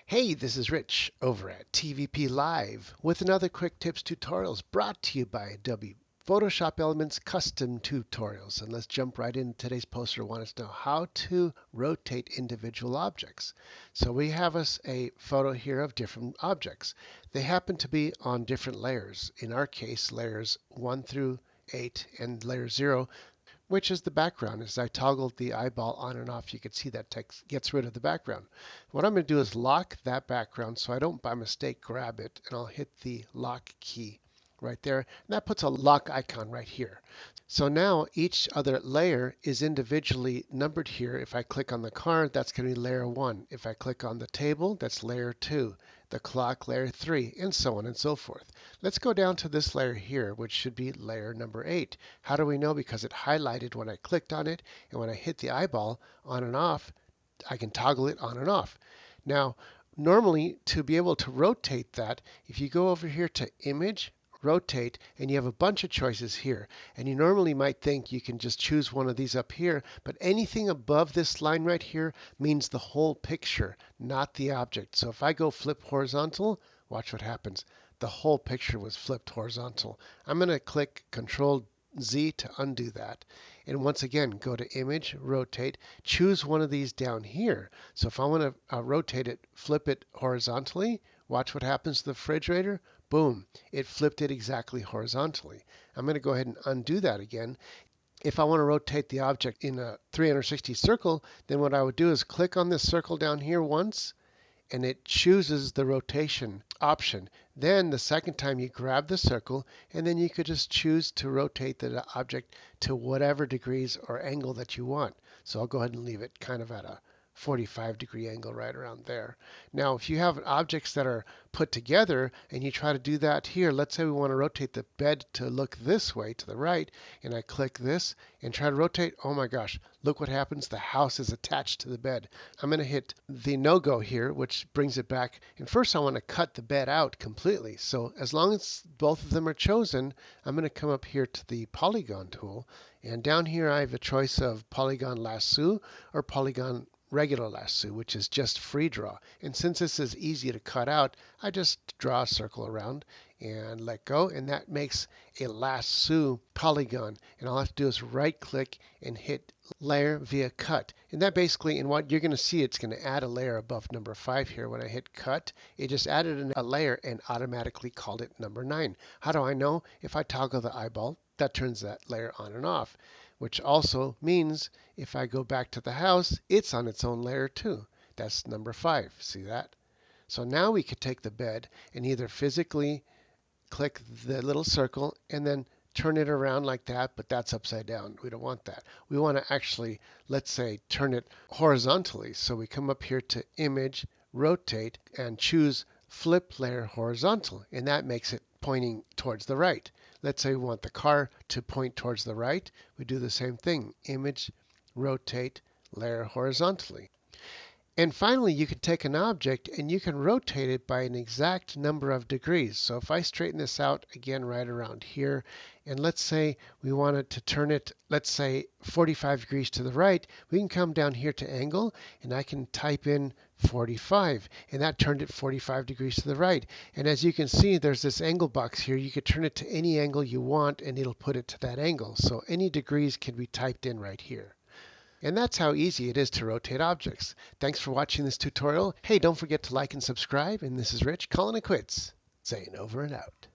Hey, this is Rich over at TVP Live with another quick tips tutorials brought to you by Adobe Photoshop Elements Custom Tutorials. And let's jump right into today's poster. I want us to know how to rotate individual objects. So we have us a photo here of different objects. They happen to be on different layers. In our case, layers 1 through 8 and layer 0, which is the background. As I toggled the eyeball on and off, you can see that text gets rid of the background. What I'm going to do is lock that background so I don't by mistake grab it, and I'll hit the lock key right there. And that puts a lock icon right here. So now each other layer is individually numbered here. If I click on the car, that's going to be layer 1. If I click on the table, that's layer 2. The clock, layer 3, and so on and so forth. Let's go down to this layer here, which should be layer number 8. How do we know? Because it highlighted when I clicked on it, and when I hit the eyeball on and off, I can toggle it on and off. Now, normally to be able to rotate that, if you go over here to Image, Rotate, and you have a bunch of choices here. And you normally might think you can just choose one of these up here, but anything above this line right here means the whole picture, not the object. So if I go flip horizontal, watch what happens. The whole picture was flipped horizontal. I'm going to click Control Z to undo that. And once again, go to Image, Rotate, choose one of these down here. So if I want to rotate it, flip it horizontally, watch what happens to the refrigerator. Boom, it flipped it exactly horizontally. I'm going to go ahead and undo that again. If I want to rotate the object in a 360 circle, then what I would do is click on this circle down here once, and it chooses the rotation option. Then the second time you grab the circle, and then you could just choose to rotate the object to whatever degrees or angle that you want. So I'll go ahead and leave it kind of at a 45-degree angle right around there. Now, if you have objects that are put together and you try to do that here, let's say we want to rotate the bed to look this way to the right, and I click this and try to rotate, oh my gosh, look what happens. The house is attached to the bed. I'm going to hit the no-go here, which brings it back. And first I want to cut the bed out completely. So as long as both of them are chosen, I'm going to come up here to the polygon tool. And down here I have a choice of polygon lasso or polygon regular lasso, which is just free draw. And since this is easy to cut out, I just draw a circle around and let go, and that makes a lasso polygon. And all I have to do is right click and hit layer via cut. And that basically, and what you're going to see, it's going to add a layer above number 5 here. When I hit cut, it just added a layer and automatically called it number 9. How do I know? If I toggle the eyeball, that turns that layer on and off, which also means if I go back to the house, it's on its own layer too. That's number 5. See that? So now we could take the bed and either physically click the little circle and then turn it around like that, but that's upside down. We don't want that. We want to actually, let's say, turn it horizontally. So we come up here to Image, Rotate, and choose Flip Layer Horizontal, and that makes it pointing towards the right. Let's say we want the car to point towards the right. We do the same thing. Image, Rotate, Layer Horizontally. And finally, you can take an object and you can rotate it by an exact number of degrees. So if I straighten this out again right around here, and let's say we wanted to turn it, let's say 45 degrees to the right, we can come down here to angle and I can type in 45, and that turned it 45 degrees to the right. And as you can see, there's this angle box here. You could turn it to any angle you want and it'll put it to that angle. So any degrees can be typed in right here. And that's how easy it is to rotate objects. Thanks for watching this tutorial. Hey, don't forget to like and subscribe. And this is Rich calling it quits, saying over and out.